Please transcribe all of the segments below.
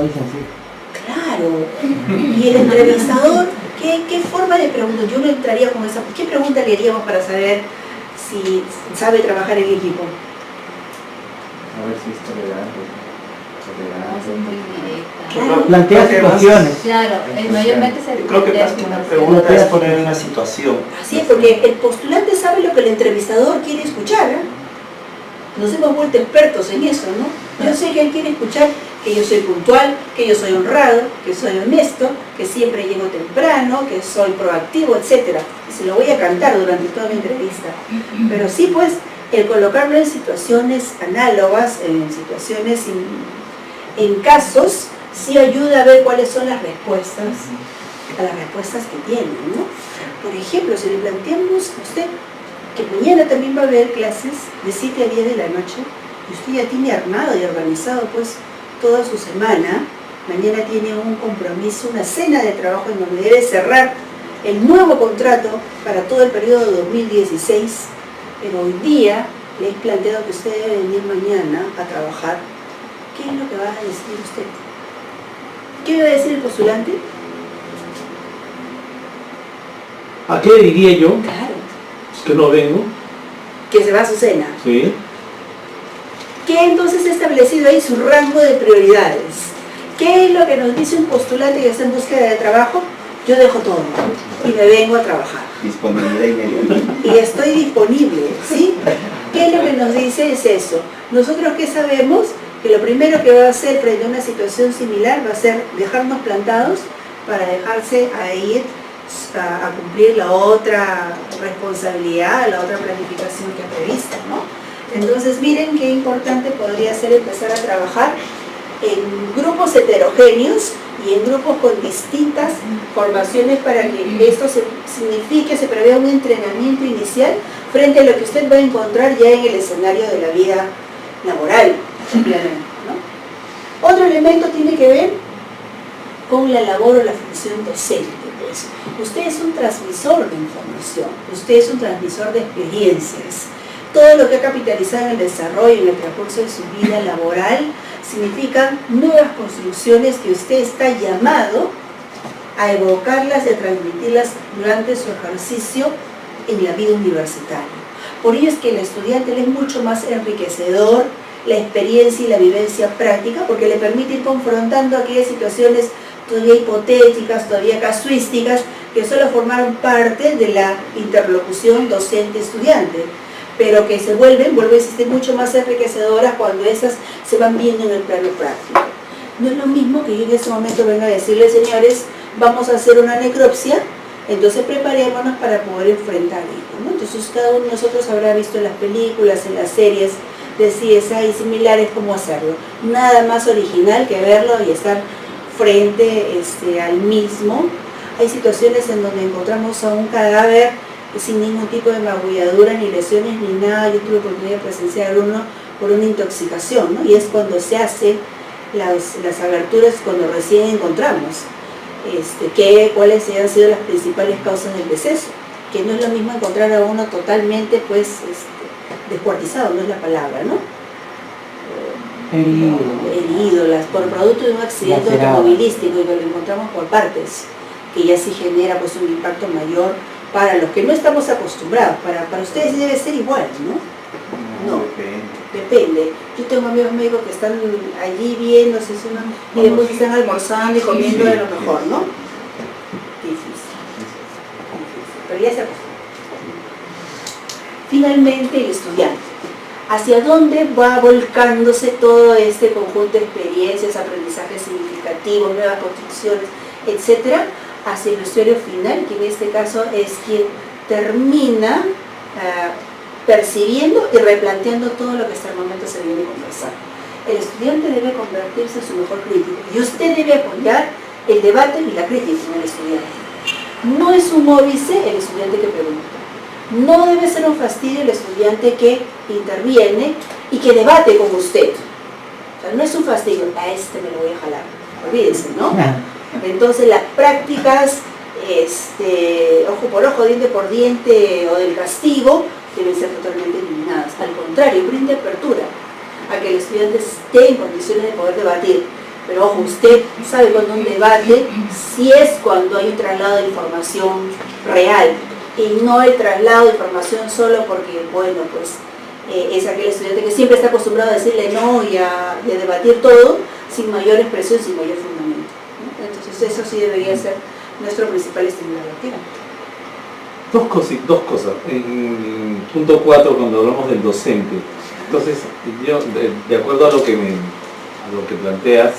muy sencillo. Claro. Y el entrevistador, ¿qué forma de pregunta? Yo no entraría con esa. ¿Qué pregunta le haríamos para saber si sabe trabajar en equipo? A ver si es tolerante. Es muy directa. Claro. Plantea situaciones. Claro, mayormente se Creo que más que una pregunta es poner en una situación. Así es, porque el postulante sabe lo que el entrevistador quiere escuchar, ¿eh? Nos hemos vuelto expertos en eso, ¿no? Yo sé que él quiere escuchar que yo soy puntual, que yo soy honrado, que soy honesto, que siempre llego temprano, que soy proactivo, etc. Y se lo voy a cantar durante toda mi entrevista. Pero sí, pues, el colocarlo en situaciones análogas, en situaciones, en casos, sí ayuda a ver cuáles son las respuestas, a las respuestas que tienen, ¿no? Por ejemplo, si le planteamos a usted que mañana también va a haber clases de 7 a 10 de la noche, y usted ya tiene armado y organizado pues toda su semana, mañana tiene un compromiso, una cena de trabajo en donde debe cerrar el nuevo contrato para todo el periodo de 2016, pero hoy día le he planteado que usted debe venir mañana a trabajar. ¿Qué es lo que va a decir usted? ¿Qué va a decir el postulante? ¿A qué diría yo? Claro, Es que no vengo. que se va a su cena. Sí. ¿Qué entonces ha establecido ahí su rango de prioridades? ¿Qué es lo que nos dice un postulante que está en búsqueda de trabajo? Yo dejo todo y me vengo a trabajar. Disponibilidad inmediata. Y estoy disponible, ¿sí? ¿Qué es lo que nos dice? Es eso. Nosotros ¿qué sabemos? Que lo primero que va a hacer frente a una situación similar va a ser dejarnos plantados para dejarse a ir a cumplir la otra responsabilidad, la otra planificación que ha prevista, ¿no? Entonces miren qué importante podría ser empezar a trabajar en grupos heterogéneos y en grupos con distintas formaciones para que esto signifique, se prevea un entrenamiento inicial frente a lo que usted va a encontrar ya en el escenario de la vida laboral, simplemente, ¿no? Otro elemento tiene que ver con la labor o la función docente. Pues. Usted es un transmisor de información, usted es un transmisor de experiencias. Todo lo que ha capitalizado en el desarrollo y en el transcurso de su vida laboral significan nuevas construcciones que usted está llamado a evocarlas y a transmitirlas durante su ejercicio en la vida universitaria. Por ello es que el estudiante le es mucho más enriquecedor la experiencia y la vivencia práctica, porque le permite ir confrontando aquellas situaciones todavía hipotéticas, todavía casuísticas, que solo formaron parte de la interlocución docente-estudiante, pero que se vuelven a existir mucho más enriquecedoras cuando esas se van viendo en el plano práctico. No es lo mismo que yo en ese momento venga a decirles, señores, vamos a hacer una necropsia, entonces preparémonos para poder enfrentar esto, ¿no? Entonces cada uno de nosotros habrá visto en las películas, en las series de CSI similares cómo hacerlo. Nada más original que verlo y estar frente al mismo. Hay situaciones en donde encontramos a un cadáver sin ningún tipo de magulladura, ni lesiones, ni nada. Yo tuve oportunidad de presenciar uno por una intoxicación, ¿no? Y es cuando se hacen las aberturas, cuando recién encontramos cuáles han sido las principales causas del deceso, que no es lo mismo encontrar a uno totalmente descuartizado, no es la palabra, ¿no? Herido, por producto de un accidente automovilístico, y que lo encontramos por partes, que ya sí genera pues un impacto mayor para los que no estamos acostumbrados. Para ustedes debe ser igual, ¿no? No, depende. Yo tengo amigos médicos que están allí viéndose y después están almorzando y comiendo de lo mejor, ¿no? Difícil. Pero ya se acostumbra. Finalmente, el estudiante. ¿Hacia dónde va volcándose todo este conjunto de experiencias, aprendizajes significativos, nuevas construcciones, etcétera? Hacia el usuario final, que en este caso es quien termina percibiendo y replanteando todo lo que hasta el momento se viene conversando. El estudiante debe convertirse en su mejor crítico y usted debe apoyar el debate y la crítica en el estudiante. No es un óbice el estudiante que pregunta. No debe ser un fastidio el estudiante que interviene y que debate con usted. O sea, no es un fastidio, a me lo voy a jalar. Olvídense, ¿no? Entonces las prácticas ojo por ojo, diente por diente o del castigo deben ser totalmente eliminadas. Al contrario, brinde apertura a que el estudiante esté en condiciones de poder debatir. Pero ojo, usted sabe cuando un debate si es cuando hay un traslado de información real y no el traslado de información solo porque, bueno, pues es aquel estudiante que siempre está acostumbrado a decirle no y a debatir todo sin mayor expresión, sin mayor fundamento, ¿no? Entonces eso sí debería ser nuestro principal estimulador. Dos cosas. En punto 4, cuando hablamos del docente, entonces yo, de acuerdo a lo que planteas,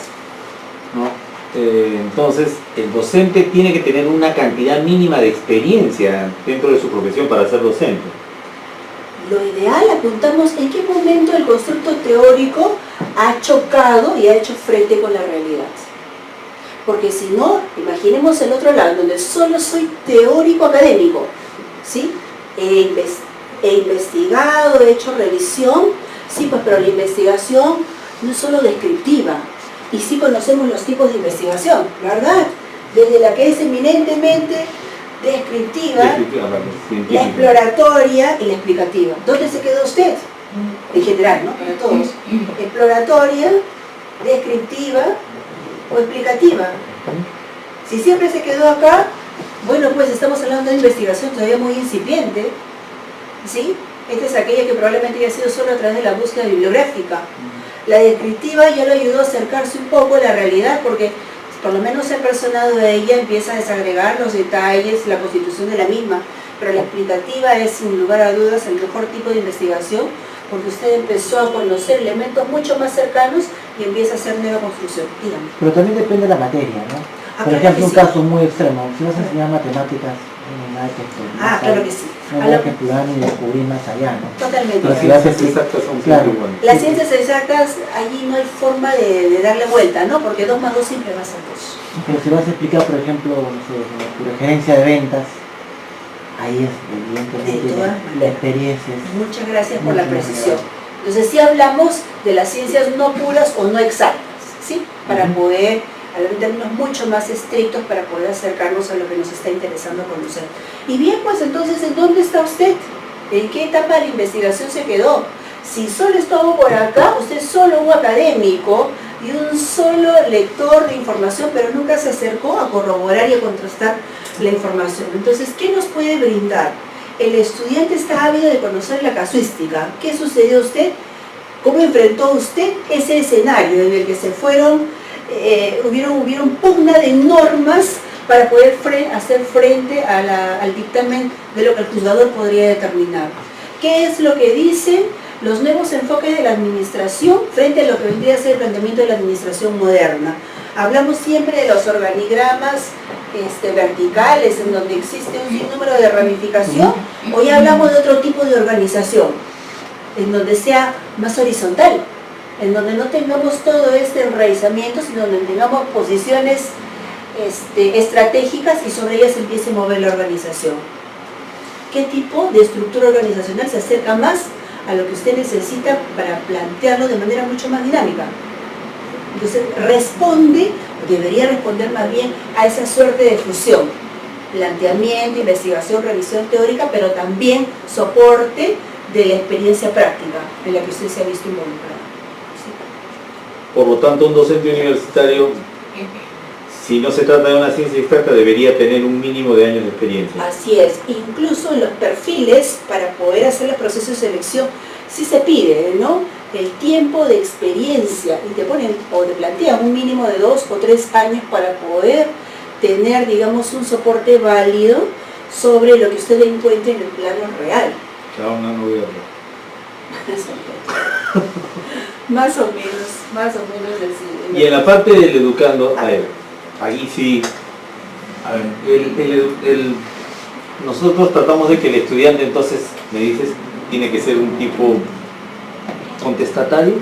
¿no? Entonces el docente tiene que tener una cantidad mínima de experiencia dentro de su profesión para ser docente. Lo ideal, apuntamos en qué momento el constructo teórico ha chocado y ha hecho frente con la realidad. Porque si no, imaginemos el otro lado, donde solo soy teórico académico, ¿sí? He investigado, he hecho revisión, sí, pues, pero la investigación no es solo descriptiva, y sí conocemos los tipos de investigación, ¿verdad? Desde la que es eminentemente descriptiva, la exploratoria y la explicativa. ¿Dónde se quedó usted? En general, ¿no? Para todos. Exploratoria, descriptiva o explicativa. Si siempre se quedó acá, bueno, pues estamos hablando de una investigación todavía muy incipiente, ¿sí? Esta es aquella que probablemente haya sido solo a través de la búsqueda bibliográfica. La descriptiva ya lo ayudó a acercarse un poco a la realidad, porque por lo menos el personado de ella empieza a desagregar los detalles, la constitución de la misma, pero la explicativa es sin lugar a dudas el mejor tipo de investigación, porque usted empezó a conocer elementos mucho más cercanos y empieza a hacer nueva construcción. Dígame. Pero también depende de la materia, ¿no? Por Claro ejemplo, un sí. caso muy extremo, si vas a enseñar matemáticas, no hay nada que explorar. Claro que sí. No hay que explorar ni descubrir más allá, ¿no? Totalmente. Pero si Las vas a ciencias exactas son claro. siempre iguales. Las ciencias exactas, allí no hay forma de darle vuelta, ¿no? Porque 2 más 2 siempre va a ser 2. Pero si vas a explicar, por ejemplo, no sé, sobre gerencia de ventas, ahí es evidentemente De todas la maneras. experiencia. Muchas gracias por Mucho la más precisión. Entonces, sí hablamos de las ciencias no puras o no exactas, ¿sí? Para poder hablar en términos mucho más estrictos para poder acercarnos a lo que nos está interesando conocer. Y bien, pues entonces, ¿en dónde está usted? ¿En qué etapa de la investigación se quedó? Si solo estuvo por acá, usted es solo un académico y un solo lector de información, pero nunca se acercó a corroborar y a contrastar la información. Entonces, ¿qué nos puede brindar? El estudiante está ávido de conocer la casuística. ¿Qué sucedió a usted? ¿Cómo enfrentó usted ese escenario en el que se fueron, hubieron pugna de normas para poder hacer frente al dictamen de lo que el juzgador podría determinar? ¿Qué es lo que dicen los nuevos enfoques de la administración frente a lo que vendría a ser el planteamiento de la administración moderna? Hablamos siempre de los organigramas verticales, en donde existe un sinnúmero de ramificación, o ya hablamos de otro tipo de organización, en donde sea más horizontal, en donde no tengamos todo este enraizamiento, sino donde tengamos posiciones estratégicas y sobre ellas empiece a mover la organización. ¿Qué tipo de estructura organizacional se acerca más a lo que usted necesita para plantearlo de manera mucho más dinámica? Entonces debería responder más bien a esa suerte de fusión: planteamiento, investigación, revisión teórica, pero también soporte de la experiencia práctica en la que usted se ha visto involucrado. ¿Sí? Por lo tanto, un docente universitario, si no se trata de una ciencia exacta, debería tener un mínimo de años de experiencia. Así es, incluso en los perfiles para poder hacer el proceso de selección sí se pide, ¿no?, el tiempo de experiencia, y te ponen o te plantean un mínimo de 2 o 3 años para poder tener, digamos, un soporte válido sobre lo que usted encuentre en el plano real. Claro, una novia. Más o menos así. Y en la parte del educando, a ver, aquí sí, a ver, nosotros tratamos de que el estudiante, entonces, me dices, tiene que ser un tipo contestatario.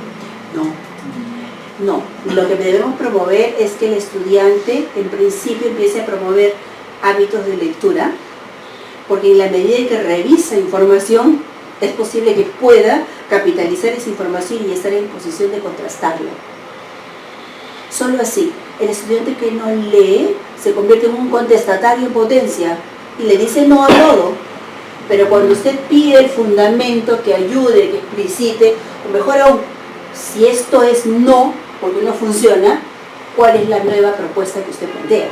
No, lo que debemos promover es que el estudiante en principio empiece a promover hábitos de lectura, porque en la medida en que revisa información es posible que pueda capitalizar esa información y estar en posición de contrastarla. Solo así, el estudiante que no lee se convierte en un contestatario en potencia y le dice no a todo. Pero cuando usted pide el fundamento que ayude, que explicite, o mejor aún, si esto es no, porque no funciona, cuál es la nueva propuesta que usted plantea.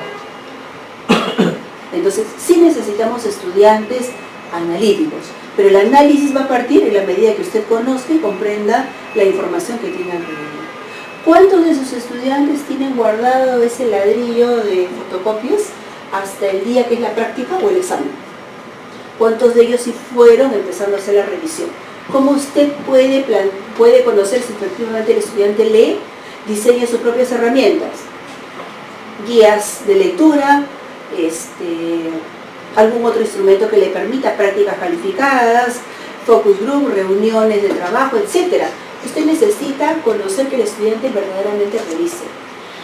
Entonces, sí necesitamos estudiantes analíticos, pero el análisis va a partir en la medida que usted conozca y comprenda la información que tiene alrededor. ¿Cuántos de sus estudiantes tienen guardado ese ladrillo de fotocopias hasta el día que es la práctica o el examen? ¿Cuántos de ellos sí fueron empezando a hacer la revisión? ¿Cómo usted puede conocer si efectivamente el estudiante lee, diseña sus propias herramientas? Guías de lectura, algún otro instrumento que le permita prácticas calificadas, focus group, reuniones de trabajo, etc. Usted necesita conocer que el estudiante verdaderamente revise.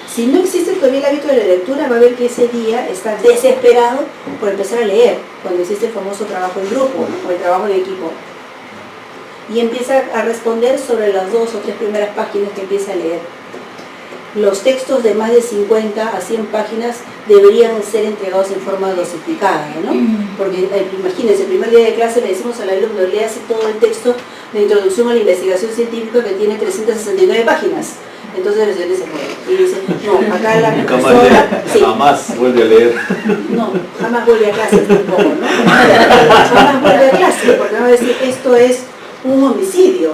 Si no existe todavía el hábito de la lectura, va a ver que ese día está desesperado por empezar a leer, cuando existe el famoso trabajo en grupo, ¿no? O el trabajo en equipo. Y empieza a responder sobre las 2 o 3 primeras páginas que empieza a leer. Los textos de más de 50 a 100 páginas deberían ser entregados en forma dosificada, ¿no? Porque imagínense, el primer día de clase le decimos al alumno, léase todo el texto de introducción a la investigación científica que tiene 369 páginas. Entonces el estudiante se muere y dice, no, acá la profesora... Sí. Jamás vuelve a leer. No, jamás vuelve a clase tampoco, ¿no? Jamás vuelve a clase, porque va a decir, esto es un homicidio.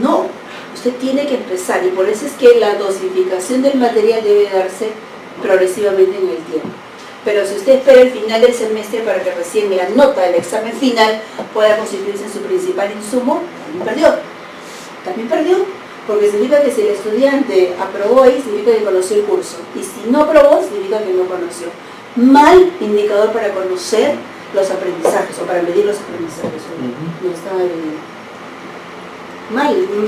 No, usted tiene que empezar, y por eso es que la dosificación del material debe darse progresivamente en el tiempo. Pero si usted espera el final del semestre para que recién la nota del examen final pueda constituirse en su principal insumo, también perdió. Porque significa que si el estudiante aprobó ahí, significa que conoció el curso. Y si no aprobó, significa que no conoció. Mal indicador para conocer los aprendizajes o para medir los aprendizajes. No estaba bien.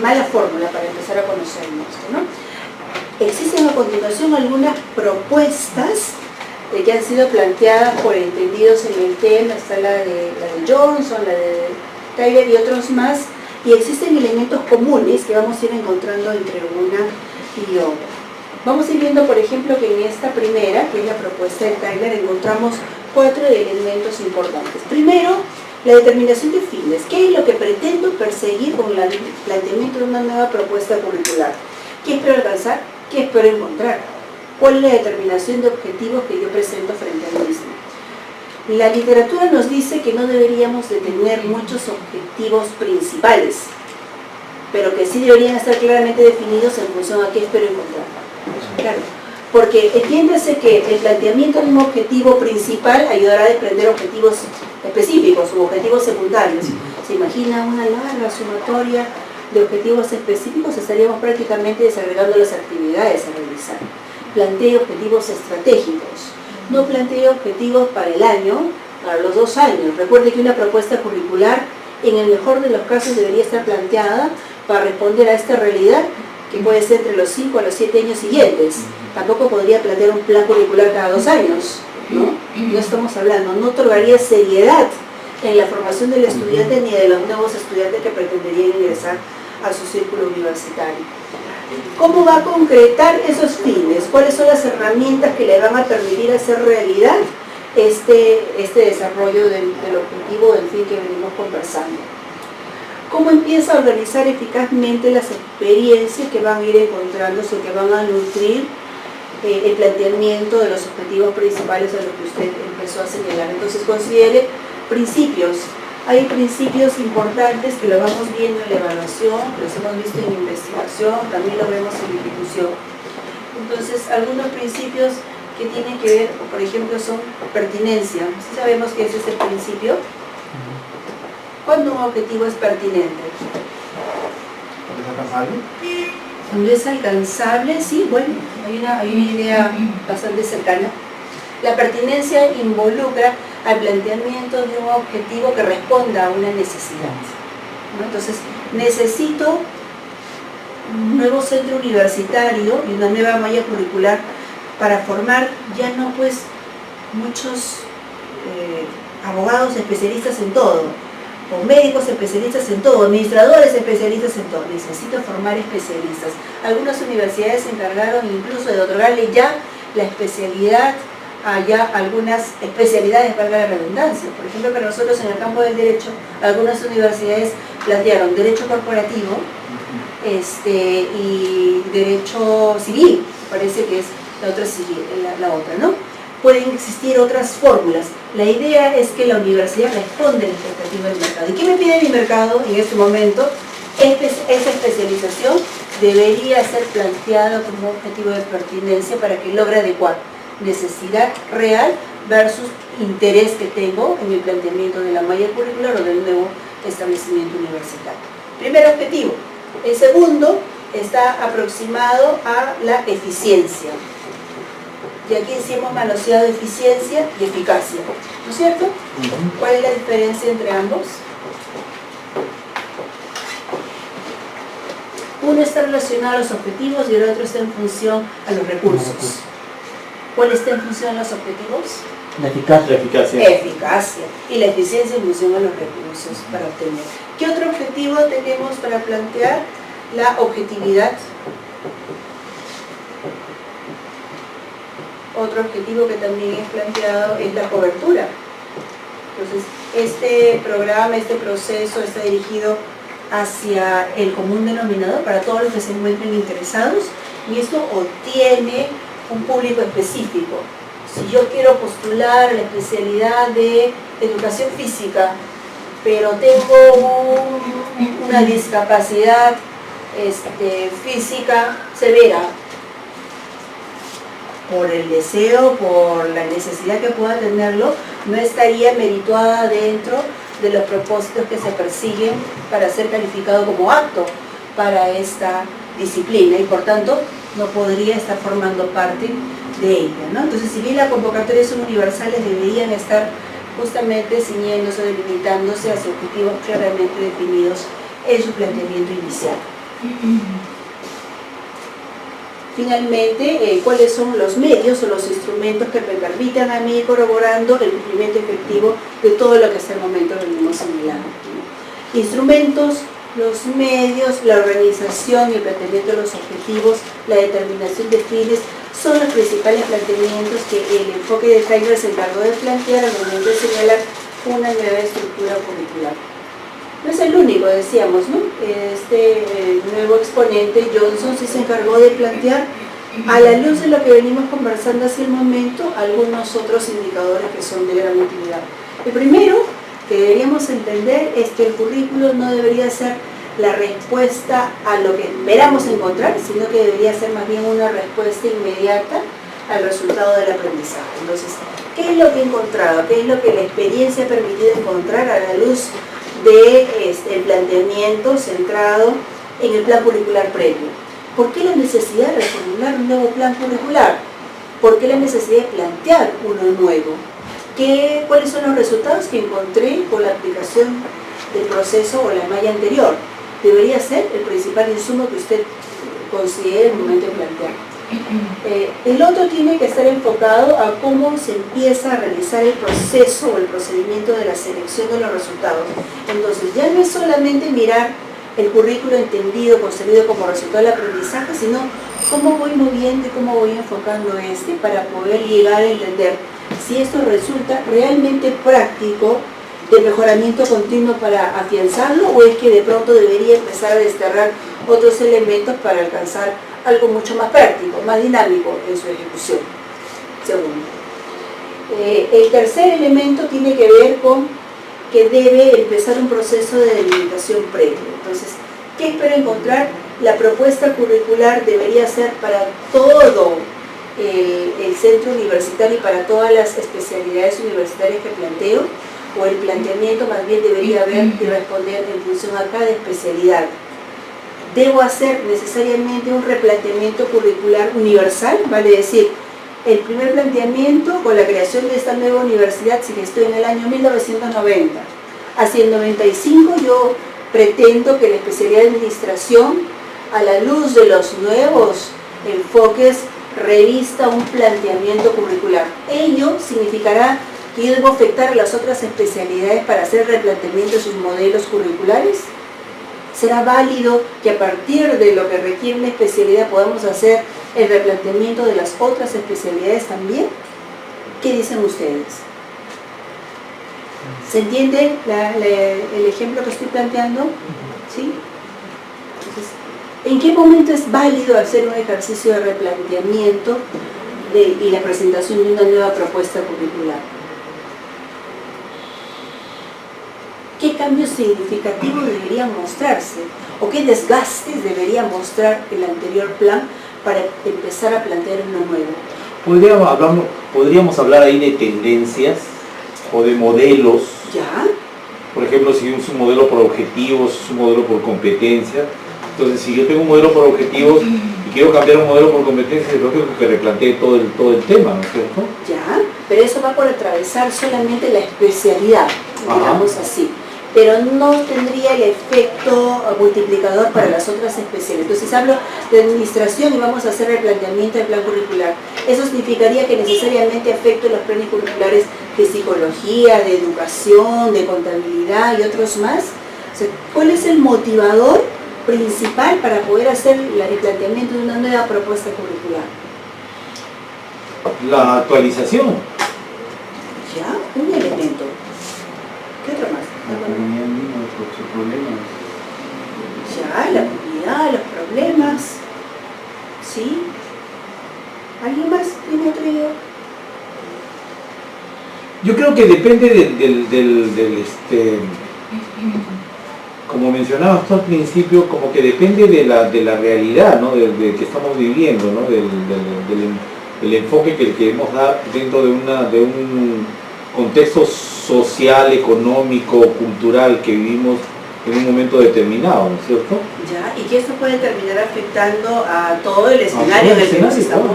Mala fórmula para empezar a conocer esto, ¿no? Existen a continuación algunas propuestas que han sido planteadas por entendidos en el tema. Está la de Johnson, la de Tyler y otros más. Y existen elementos comunes que vamos a ir encontrando entre una y otra. Vamos a ir viendo, por ejemplo, que en esta primera, que es la propuesta de Tyler, encontramos 4 elementos importantes. Primero, la determinación de fines. ¿Qué es lo que pretendo perseguir con el planteamiento de una nueva propuesta curricular? ¿Qué espero alcanzar? ¿Qué espero encontrar? ¿Cuál es la determinación de objetivos que yo presento frente al mismo? La literatura nos dice que no deberíamos de tener muchos objetivos principales, pero que sí deberían estar claramente definidos en función a qué espero encontrar. Claro, porque entiéndase que el planteamiento de un objetivo principal ayudará a desprender objetivos específicos o objetivos secundarios. Se imagina una larga sumatoria de objetivos específicos, estaríamos prácticamente desagregando las actividades a realizar. Plantee objetivos estratégicos. No plantee objetivos para el año, para los 2 años. Recuerde que una propuesta curricular, en el mejor de los casos, debería estar planteada para responder a esta realidad, que puede ser entre los 5 a los 7 años siguientes. Tampoco podría plantear un plan curricular cada 2 años, ¿no? No estamos hablando, no otorgaría seriedad en la formación del estudiante ni de los nuevos estudiantes que pretenderían ingresar a su círculo universitario. ¿Cómo va a concretar esos fines? ¿Cuáles son las herramientas que le van a permitir hacer realidad este desarrollo del objetivo, del fin que venimos conversando? ¿Cómo empieza a organizar eficazmente las experiencias que van a ir encontrándose, que van a nutrir el planteamiento de los objetivos principales a los que usted empezó a señalar? Entonces considere principios. Hay principios importantes que lo vamos viendo en la evaluación, los hemos visto en investigación, también lo vemos en ejecución. Entonces, algunos principios que tienen que ver, por ejemplo, son pertinencia. ¿Sí sabemos qué es este principio? ¿Cuándo un objetivo es pertinente? ¿Es alcanzable? Cuando es alcanzable, sí, bueno, hay una idea bastante cercana. La pertinencia involucra al planteamiento de un objetivo que responda a una necesidad, ¿no? Entonces, necesito un nuevo centro universitario y una nueva malla curricular para formar ya no pues muchos abogados especialistas en todo, o médicos especialistas en todo, administradores especialistas en todo. Necesito formar especialistas. Algunas universidades se encargaron incluso de otorgarle ya la especialidad a ya algunas especialidades, valga la redundancia. Por ejemplo, para nosotros en el campo del derecho, algunas universidades plantearon derecho corporativo y derecho civil, parece que es la otra sigue la otra, ¿no? Pueden existir otras fórmulas. La idea es que la universidad responda a la expectativa del mercado. ¿Y qué me pide mi mercado en este momento? Esa especialización debería ser planteada como objetivo de pertinencia para que logre adecuar necesidad real versus interés que tengo en el planteamiento de la malla curricular o del nuevo establecimiento universitario. Primer objetivo. El segundo está aproximado a la eficiencia. Y aquí sí hemos manoseado eficiencia y eficacia, ¿no es cierto? ¿Cuál es la diferencia entre ambos? Uno está relacionado a los objetivos y el otro está en función a los recursos. ¿Cuál está en función a los objetivos? La eficacia. La eficacia. Eficacia. Y la eficiencia en función a los recursos para obtener. ¿Qué otro objetivo tenemos para plantear? La objetividad. Otro objetivo que también es planteado es la cobertura. Entonces, este programa, este proceso está dirigido hacia el común denominador para todos los que se encuentren interesados y esto obtiene un público específico. Si yo quiero postular la especialidad de educación física, pero tengo una discapacidad física severa, por el deseo, por la necesidad que pueda tenerlo, no estaría merituada dentro de los propósitos que se persiguen para ser calificado como apto para esta disciplina y por tanto no podría estar formando parte de ella, ¿no? Entonces, si bien las convocatorias son universales, deberían estar justamente ciñéndose, delimitándose hacia objetivos claramente definidos en su planteamiento inicial. Finalmente, ¿cuáles son los medios o los instrumentos que me permitan a mí ir corroborando el cumplimiento efectivo de todo lo que hasta el momento venimos señalando? Instrumentos, los medios, la organización y el planteamiento de los objetivos, la determinación de fines, son los principales planteamientos que el enfoque de Taylor se encargó de plantear al momento de señalar una nueva estructura curricular. No es el único, decíamos, ¿no? Este nuevo exponente, Johnson, sí se encargó de plantear, a la luz de lo que venimos conversando hace el momento, algunos otros indicadores que son de gran utilidad. El primero que deberíamos entender es que el currículo no debería ser la respuesta a lo que esperamos encontrar, sino que debería ser más bien una respuesta inmediata al resultado del aprendizaje. Entonces, ¿qué es lo que he encontrado? ¿Qué es lo que la experiencia ha permitido encontrar a la luz del planteamiento centrado en el plan curricular previo? ¿Por qué la necesidad de reformular un nuevo plan curricular? ¿Por qué la necesidad de plantear uno nuevo? ¿Cuáles son los resultados que encontré con la aplicación del proceso o la malla anterior? Debería ser el principal insumo que usted considere en el momento de plantear. El otro tiene que estar enfocado a cómo se empieza a realizar el proceso o el procedimiento de la selección de los resultados. Entonces ya no es solamente mirar el currículo entendido, concebido como resultado del aprendizaje, sino cómo voy moviendo y cómo voy enfocando para poder llegar a entender si esto resulta realmente práctico de mejoramiento continuo para afianzarlo o es que de pronto debería empezar a desterrar otros elementos para alcanzar algo mucho más práctico, más dinámico en su ejecución. Segundo. El tercer elemento tiene que ver con que debe empezar un proceso de delimitación previo. Entonces, ¿qué espero encontrar? La propuesta curricular debería ser para todo el centro universitario y para todas las especialidades universitarias que planteo, o el planteamiento más bien debería haber y responder en función a cada especialidad. Debo hacer necesariamente un replanteamiento curricular universal, vale decir, el primer planteamiento con la creación de esta nueva universidad, si estoy en el año 1990, hacia el 95 yo pretendo que la especialidad de administración, a la luz de los nuevos enfoques, revista un planteamiento curricular. Ello significará que yo debo afectar a las otras especialidades para hacer replanteamientos de sus modelos curriculares. ¿Será válido que a partir de lo que requiere una especialidad podamos hacer el replanteamiento de las otras especialidades también? ¿Qué dicen ustedes? ¿Se entiende el ejemplo que estoy planteando? ¿Sí? Entonces, ¿en qué momento es válido hacer un ejercicio de replanteamiento y la presentación de una nueva propuesta curricular. ¿Qué cambios significativos deberían mostrarse? ¿O qué desgastes debería mostrar el anterior plan para empezar a plantear uno nuevo? Podríamos hablar ahí de tendencias o de modelos. ¿Ya? Por ejemplo, si es un modelo por objetivos, es un modelo por competencia. Entonces, si yo tengo un modelo por objetivos y quiero cambiar un modelo por competencia, es lógico que replantee todo el tema, ¿no es cierto? Ya, pero eso va por atravesar solamente la especialidad, digamos así. Pero no tendría el efecto multiplicador para las otras especialidades. Entonces hablo de administración y vamos a hacer el planteamiento del plan curricular. Eso significaría que necesariamente afecte los planes curriculares de psicología, de educación, de contabilidad y otros más. O sea, ¿cuál es el motivador principal para poder hacer el planteamiento de una nueva propuesta curricular? La actualización. Ya, un elemento. ¿Qué otro más? La comunidad misma por sus problemas. Ya, la comunidad, los problemas. ¿Sí? ¿Alguien más tiene otro idea? Yo creo que depende como mencionabas tú al principio, como que depende de la realidad, ¿no? de que estamos viviendo, ¿no? del enfoque que queremos dar dentro de un contexto social, económico, cultural que vivimos en un momento determinado, ¿no es cierto? Ya, y que esto puede terminar afectando a todo el escenario en el que nos estamos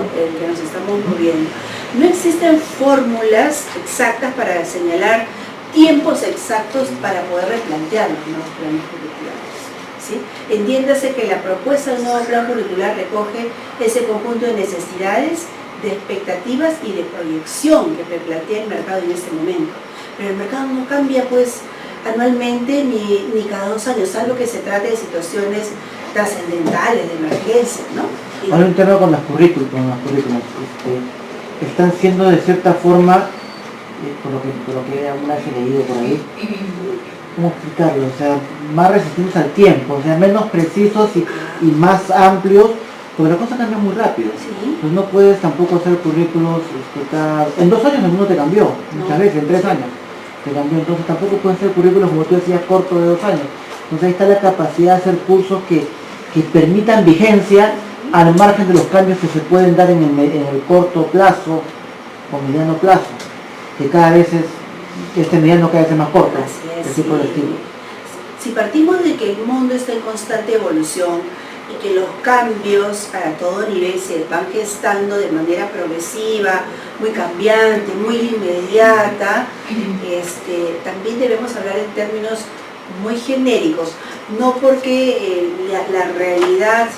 moviendo. No existen fórmulas exactas para señalar tiempos exactos para poder replantear los nuevos planes curriculares, ¿sí? Entiéndase que la propuesta del nuevo plan curricular recoge ese conjunto de necesidades, de expectativas y de proyección que plantea el mercado en este momento. Pero el mercado no cambia pues anualmente ni cada 2 años, salvo que se trate de situaciones trascendentales, de emergencia, ¿no? Ahora un tema con las currículas, están siendo de cierta forma, por lo que alguna vez he leído por ahí, ¿cómo explicarlo? O sea, más resistentes al tiempo, o sea, menos precisos y más amplios, porque la cosa cambia muy rápido. Sí. Pues no puedes tampoco hacer currículos, en 2 años el mundo te cambió, muchas veces, en 3 años te cambió, entonces tampoco puedes hacer currículos, como tú decías, cortos de 2 años. Entonces ahí está la capacidad de hacer cursos que permitan vigencia al margen de los cambios que se pueden dar en el corto plazo o mediano plazo, que cada vez este mediano cada vez es más corto. Así es, ese tipo de sí. estilo. Si partimos de que el mundo está en constante evolución y que los cambios a todo nivel se van gestando de manera progresiva, muy cambiante, muy inmediata, también debemos hablar en términos muy genéricos, no porque la realidad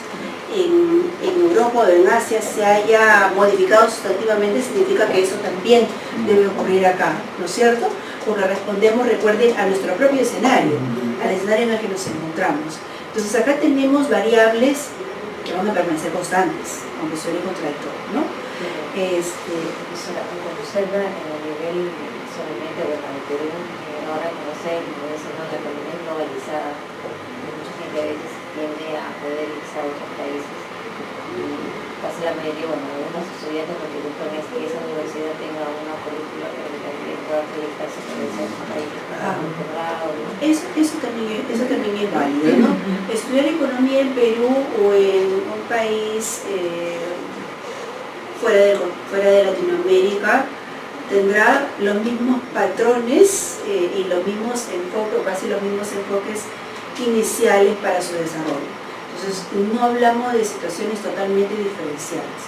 en Europa o en Asia se haya modificado sustantivamente significa que eso también debe ocurrir acá, ¿no es cierto? Porque respondemos, recuerden, a nuestro propio escenario, al escenario en el que nos encontramos. Entonces acá tenemos variables que van a permanecer constantes, aunque suene contradictorio, ¿no? Observa en el nivel solamente de Perú, ahora conocer la economía globalizada, mucha gente a veces tiende a poder irse a otros países y casi la mayoría, algunos estudiantes lo que buscan es que esa universidad tenga una currícula que también pueda proyectarse por ese país. Eso también es válido, ¿no? Estudiar economía en Perú o en un país fuera de Latinoamérica tendrá los mismos patrones y los mismos enfoques, o casi los mismos enfoques iniciales para su desarrollo. Entonces, no hablamos de situaciones totalmente diferenciadas.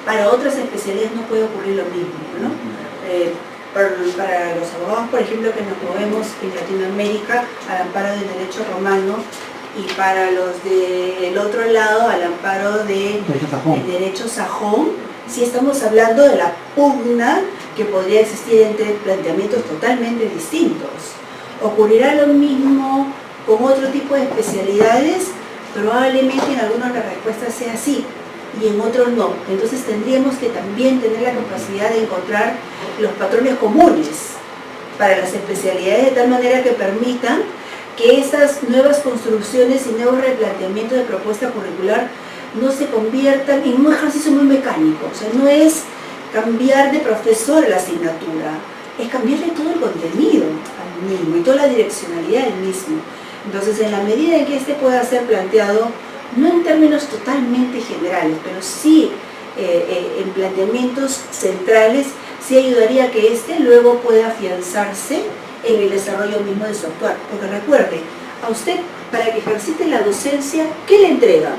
Para otras especialidades no puede ocurrir lo mismo, ¿no? Para los abogados, por ejemplo, que nos movemos en Latinoamérica al amparo del derecho romano, y para los del otro lado al amparo del derecho sajón, sí estamos hablando de la pugna que podría existir entre planteamientos totalmente distintos. ¿Ocurrirá lo mismo con otro tipo de especialidades? Probablemente en algunos la respuesta sea sí y en otros no. Entonces tendríamos que también tener la capacidad de encontrar los patrones comunes para las especialidades de tal manera que permitan que esas nuevas construcciones y nuevos replanteamientos de propuesta curricular no se conviertan en un ejercicio muy mecánico. O sea, no es cambiar de profesor la asignatura, es cambiarle todo el contenido al mismo y toda la direccionalidad del mismo. Entonces, en la medida en que este pueda ser planteado, no en términos totalmente generales, pero sí en planteamientos centrales, sí ayudaría a que este luego pueda afianzarse en el desarrollo mismo de su actuar. Porque recuerde, a usted, para que ejercite la docencia, ¿qué le entregan?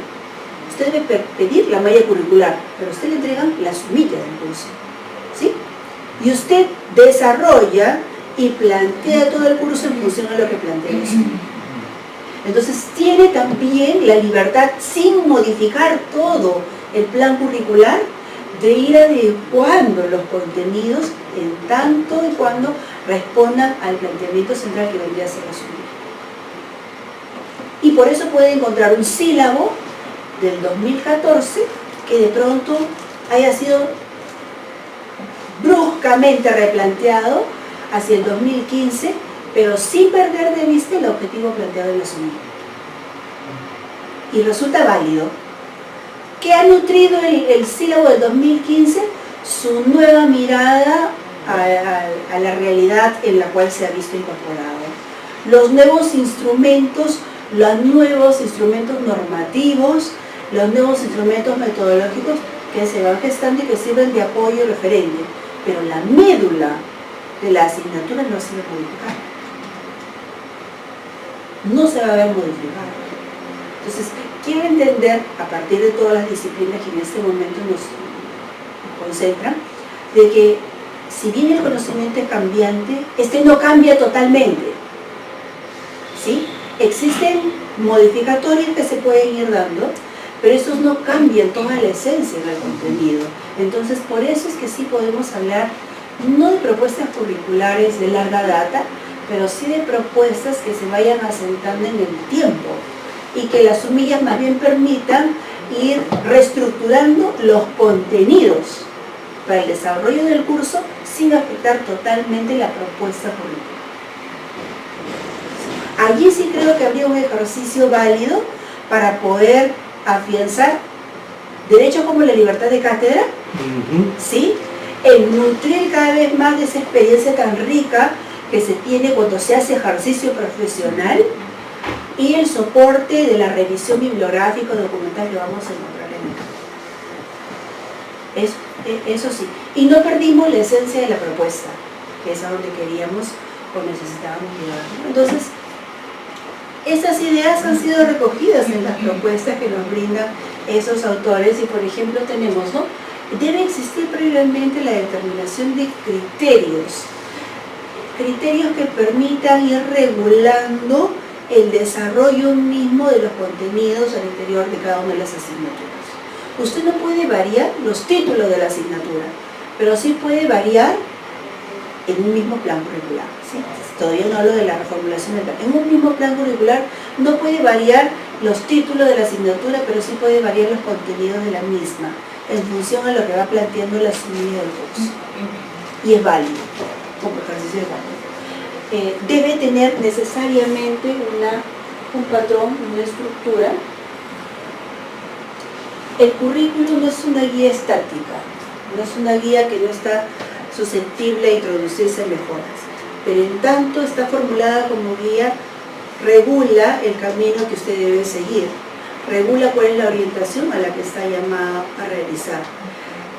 Usted debe pedir la malla curricular, pero a usted le entregan la sumilla del curso, ¿sí? Y usted desarrolla y plantea todo el curso en función a lo que plantea la sumilla. Entonces tiene también la libertad, sin modificar todo el plan curricular, de ir adecuando los contenidos en tanto y cuando respondan al planteamiento central que vendría a ser la sumilla. Y por eso puede encontrar un sílabo del 2014 que de pronto haya sido bruscamente replanteado hacia el 2015, pero sin perder de vista el objetivo planteado en la sumilla. Y resulta válido. ¿Qué ha nutrido el sílabo del 2015? Su nueva mirada a la realidad en la cual se ha visto incorporado. Los nuevos instrumentos normativos, los nuevos instrumentos metodológicos que se van gestando y que sirven de apoyo y referente. Pero la médula de la asignatura no ha sido modificada. No se va a ver modificada. Entonces, quiero entender, a partir de todas las disciplinas que en este momento nos concentran, de que si bien el conocimiento es cambiante, este no cambia totalmente, ¿sí? Existen modificatorios que se pueden ir dando, pero estos no cambian toda la esencia del contenido. Entonces, por eso es que sí podemos hablar, no de propuestas curriculares de larga data, pero sí de propuestas que se vayan asentando en el tiempo y que las sumillas más bien permitan ir reestructurando los contenidos para el desarrollo del curso sin afectar totalmente la propuesta curricular. Allí sí creo que habría un ejercicio válido para poder afianzar derechos como la libertad de cátedra, ¿sí? El nutrir cada vez más de esa experiencia tan rica que se tiene cuando se hace ejercicio profesional, y el soporte de la revisión bibliográfica documental que vamos a encontrar en el eso sí. Y no perdimos la esencia de la propuesta, que es a donde queríamos o necesitábamos llegar, ¿no? Entonces, estas ideas han sido recogidas en las propuestas que nos brindan esos autores y, por ejemplo, tenemos, ¿no? Debe existir previamente la determinación de criterios que permitan ir regulando el desarrollo mismo de los contenidos al interior de cada una de las asignaturas. Usted no puede variar los títulos de la asignatura, pero sí puede variar en un mismo plan curricular, ¿sí? Todavía no hablo de la reformulación del plan. En un mismo plan curricular no puede variar los títulos de la asignatura, pero sí puede variar los contenidos de la misma, en función a lo que va planteando la sumilla del curso. Y es válido, como ejercicio de válido. Debe tener necesariamente un patrón, una estructura. El currículum no es una guía estática, no es una guía que no está susceptible a introducirse mejoras, pero en tanto está formulada como guía, regula el camino que usted debe seguir, regula cuál es la orientación a la que está llamada a realizar.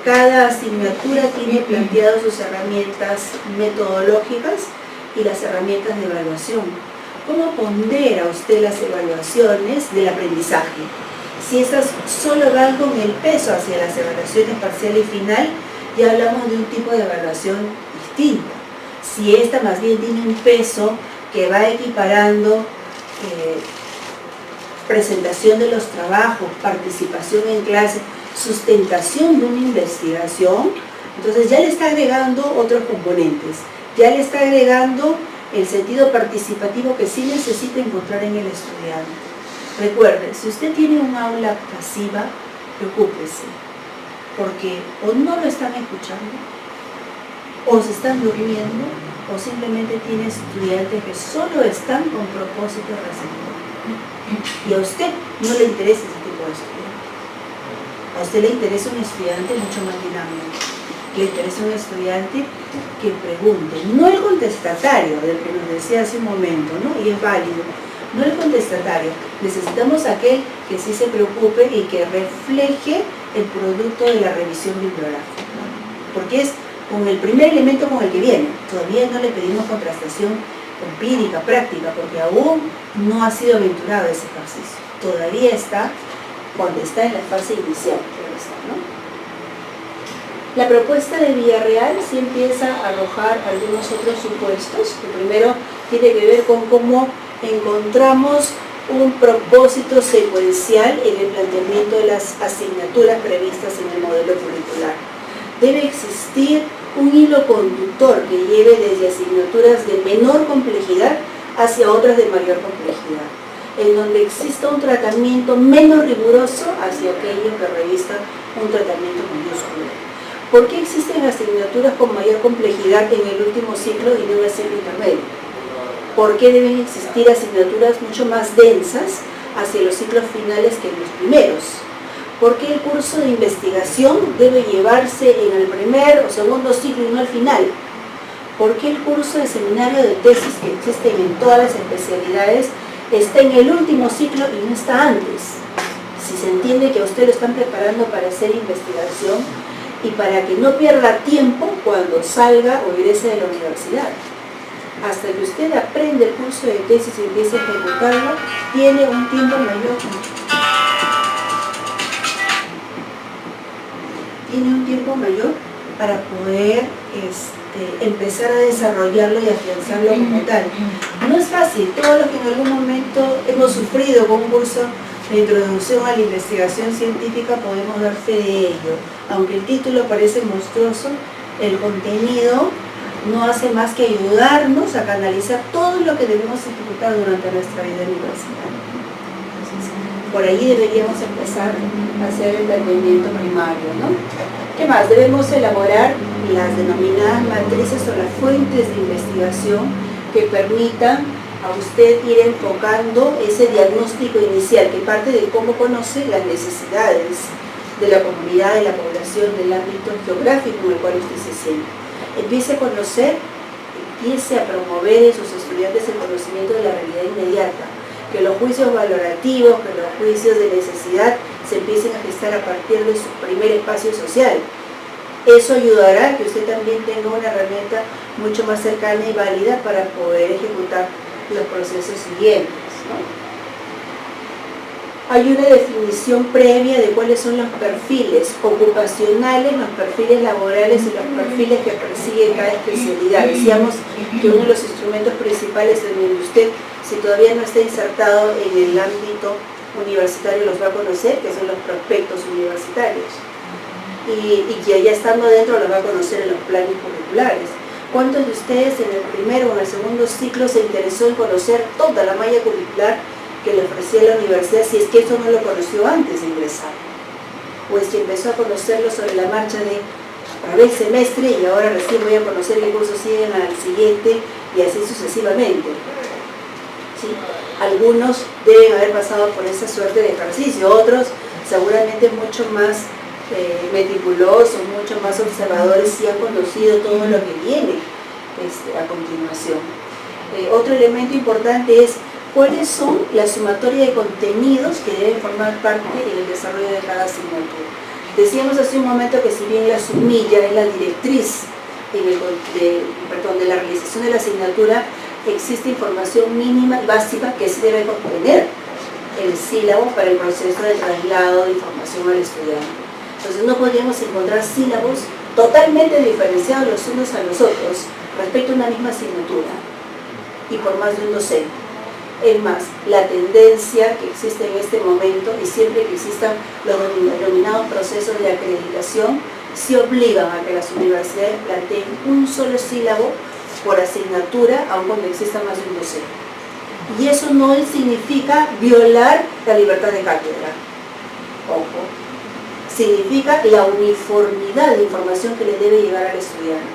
Cada asignatura tiene planteadas sus herramientas metodológicas y las herramientas de evaluación. ¿Cómo pondera usted las evaluaciones del aprendizaje? Si esas solo van con el peso hacia las evaluaciones parcial y final, ya hablamos de un tipo de evaluación distinta. Si esta más bien tiene un peso que va equiparando presentación de los trabajos, participación en clase, sustentación de una investigación, entonces ya le está agregando otros componentes, ya le está agregando el sentido participativo que sí necesita encontrar en el estudiante. Recuerde, si usted tiene un aula pasiva, preocúpese, porque o no lo están escuchando, o se están durmiendo, o simplemente tiene estudiantes que solo están con propósito receptor. Y a usted no le interesa ese tipo de estudiante. A usted le interesa un estudiante mucho más dinámico, le interesa a un estudiante, que pregunte, no el contestatario del que nos decía hace un momento, ¿no? Y es válido, no el contestatario, necesitamos aquel que sí se preocupe y que refleje el producto de la revisión bibliográfica, porque es con el primer elemento con el que viene. Todavía no le pedimos contrastación empírica, práctica, porque aún no ha sido aventurado ese ejercicio, todavía está cuando está en la fase inicial, ¿no? La propuesta de Villarreal sí empieza a arrojar algunos otros supuestos. El primero tiene que ver con cómo encontramos un propósito secuencial en el planteamiento de las asignaturas previstas en el modelo curricular. Debe existir un hilo conductor que lleve desde asignaturas de menor complejidad hacia otras de mayor complejidad, en donde exista un tratamiento menos riguroso hacia aquello que revista un tratamiento mayúsculo. ¿Por qué existen asignaturas con mayor complejidad en el último ciclo y no en el ciclo intermedio? ¿Por qué deben existir asignaturas mucho más densas hacia los ciclos finales que en los primeros? ¿Por qué el curso de investigación debe llevarse en el primer o segundo ciclo y no al final? ¿Por qué el curso de seminario de tesis que existen en todas las especialidades está en el último ciclo y no está antes? Si se entiende que a usted lo están preparando para hacer investigación y para que no pierda tiempo cuando salga o egrese de la universidad. Hasta que usted aprende el curso de tesis y empiece a ejecutarlo, tiene un tiempo mayor. Tiene un tiempo mayor para poder empezar a desarrollarlo y afianzarlo como tal. No es fácil, todos los que en algún momento hemos sufrido con un curso de introducción a la investigación científica podemos dar fe de ello. Aunque el título parece monstruoso, el contenido no hace más que ayudarnos a canalizar todo lo que debemos ejecutar durante nuestra vida universitaria. Entonces, por ahí deberíamos empezar a hacer el planteamiento primario, ¿no? ¿Qué más? Debemos elaborar las denominadas matrices o las fuentes de investigación que permitan a usted ir enfocando ese diagnóstico inicial que parte de cómo conoce las necesidades de la comunidad, de la población, del ámbito geográfico en el cual usted se siente. Empiece a conocer, empiece a promover en sus estudiantes el conocimiento de la realidad inmediata, que los juicios valorativos, que los juicios de necesidad se empiecen a gestar a partir de su primer espacio social. Eso ayudará a que usted también tenga una herramienta mucho más cercana y válida para poder ejecutar los procesos siguientes, ¿no? Hay una definición previa de cuáles son los perfiles ocupacionales, los perfiles laborales y los perfiles que persigue cada especialidad. Decíamos que uno de los instrumentos principales en donde usted, si todavía no está insertado en el ámbito universitario, los va a conocer, que son los prospectos universitarios. Y que ya estando dentro los va a conocer en los planes curriculares. ¿Cuántos de ustedes en el primero o en el segundo ciclo se interesó en conocer toda la malla curricular que le ofrecía la universidad, si es que eso no lo conoció antes de ingresar? O es que empezó a conocerlo sobre la marcha de acabé el semestre y ahora recién voy a conocer qué cursos siguen al siguiente y así sucesivamente. ¿Sí? Algunos deben haber pasado por esa suerte de ejercicio, otros seguramente mucho más meticulosos, mucho más observadores, sí han conocido todo lo que viene a continuación. Otro elemento importante es cuáles son la sumatoria de contenidos que deben formar parte en el desarrollo de cada asignatura. Decíamos hace un momento que si bien la submilla es la directriz de la realización de la asignatura, existe información mínima y básica que sí debe contener el sílabo para el proceso de traslado de información al estudiante. Entonces no podríamos encontrar sílabos totalmente diferenciados los unos a los otros respecto a una misma asignatura y por más de un docente. Es más, la tendencia que existe en este momento y siempre que existan los denominados procesos de acreditación, se obligan a que las universidades planteen un solo sílabo por asignatura, aun cuando exista más de un docente. Y eso no significa violar la libertad de cátedra. Ojo. Significa la uniformidad de información que le debe llegar al estudiante.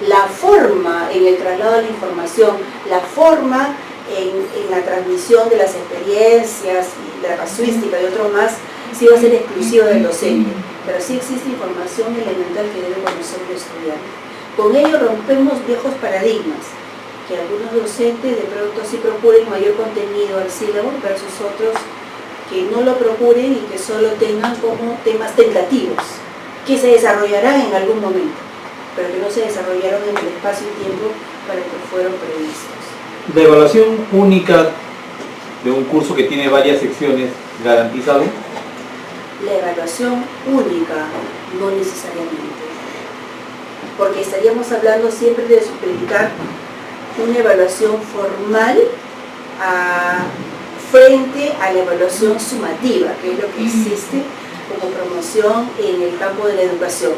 La forma en el traslado de la información, la forma en la transmisión de las experiencias y de la casuística y otro más, sí va a ser exclusiva del docente. pero sí existe información elemental que debe conocer el estudiante. Con ello rompemos viejos paradigmas, que algunos docentes de pronto sí procuren mayor contenido al sílabo versus otros que no lo procuren y que solo tengan como temas tentativos, que se desarrollarán en algún momento, pero que no se desarrollaron en el espacio y tiempo para el que fueron previstos. La evaluación única de un curso que tiene varias secciones, ¿garantizado? La evaluación única, no necesariamente, porque estaríamos hablando siempre de supeditar una evaluación formal frente a la evaluación sumativa, que es lo que existe como promoción en el campo de la educación.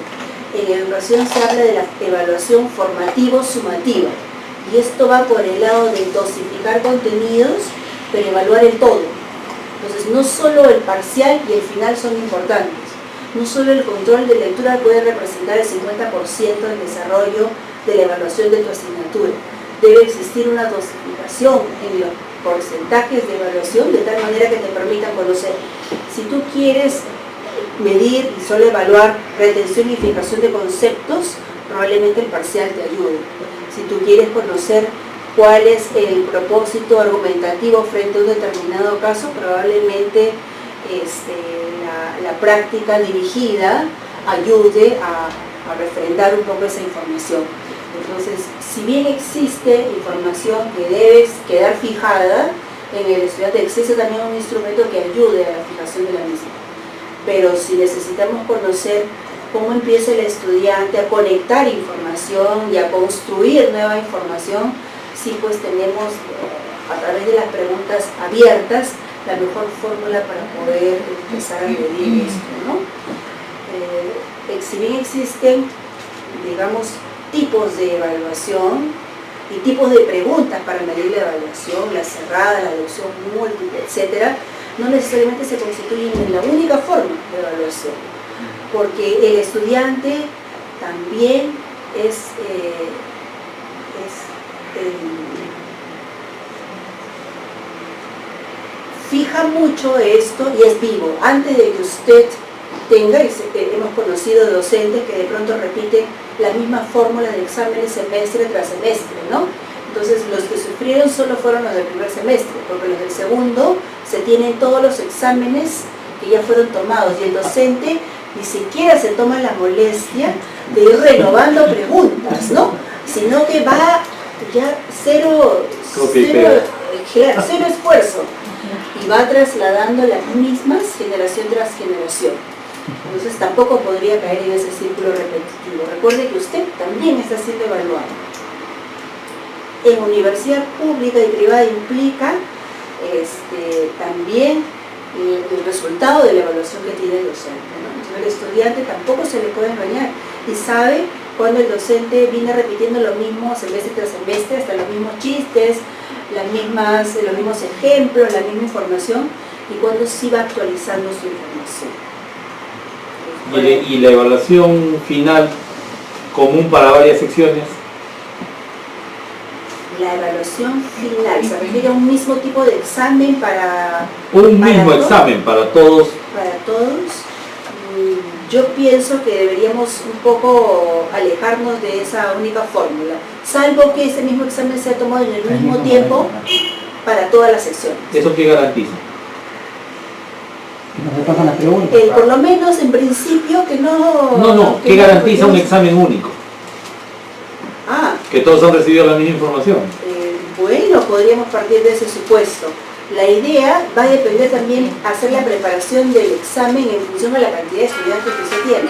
En educación se habla de la evaluación formativo-sumativa, y esto va por el lado de dosificar contenidos, pero evaluar el todo. Entonces, no solo el parcial y el final son importantes, no solo el control de lectura puede representar el 50% del desarrollo de la evaluación de tu asignatura. Debe existir una dosificación en los porcentajes de evaluación de tal manera que te permitan conocer. Si tú quieres medir y solo evaluar retención y fijación de conceptos, probablemente el parcial te ayude. Si tú quieres conocer cuál es el propósito argumentativo frente a un determinado caso, probablemente la práctica dirigida ayude a refrendar un poco esa información. Entonces, si bien existe información que debe quedar fijada en el estudiante, existe también un instrumento que ayude a la fijación de la misma. Pero si necesitamos conocer cómo empieza el estudiante a conectar información y a construir nueva información, sí, pues tenemos a través de las preguntas abiertas la mejor fórmula para poder empezar a medir esto, ¿no? Si bien existen, digamos, tipos de evaluación y tipos de preguntas para medir la evaluación, la cerrada, la deducción múltiple, etc., no necesariamente se constituyen en la única forma de evaluación, porque el estudiante también fija mucho esto y es vivo. Antes de que usted tenga, hemos conocido docentes que de pronto repiten la misma fórmula de exámenes semestre tras semestre, ¿no? Entonces los que sufrieron solo fueron los del primer semestre, porque los del segundo se tienen todos los exámenes que ya fueron tomados y el docente ni siquiera se toma la molestia de ir renovando preguntas, ¿no? Sino que va ya cero esfuerzo y va trasladando las mismas generación tras generación. Entonces tampoco podría caer en ese círculo repetitivo. Recuerde que usted también está siendo evaluado. En universidad pública y privada implica también el resultado de la evaluación que tiene el docente, ¿no? Entonces el estudiante tampoco se le puede engañar y sabe cuando el docente viene repitiendo lo mismo semestre tras semestre, hasta los mismos chistes, los mismos ejemplos, la misma información, y cuando sí va actualizando su información. Y la evaluación final común para varias secciones. La evaluación final se refiere a un mismo tipo de examen para mismo examen para todos. Para todos. Yo pienso que deberíamos un poco alejarnos de esa única fórmula, salvo que ese mismo examen sea tomado en el mismo tiempo para todas las secciones. ¿Eso qué garantiza? Que no se pasan las preguntas. Por lo menos en principio que no... No, ¿qué garantiza un examen único? Que todos han recibido la misma información. Bueno, podríamos partir de ese supuesto. La idea va a depender también hacer la preparación del examen en función de la cantidad de estudiantes que se tiene.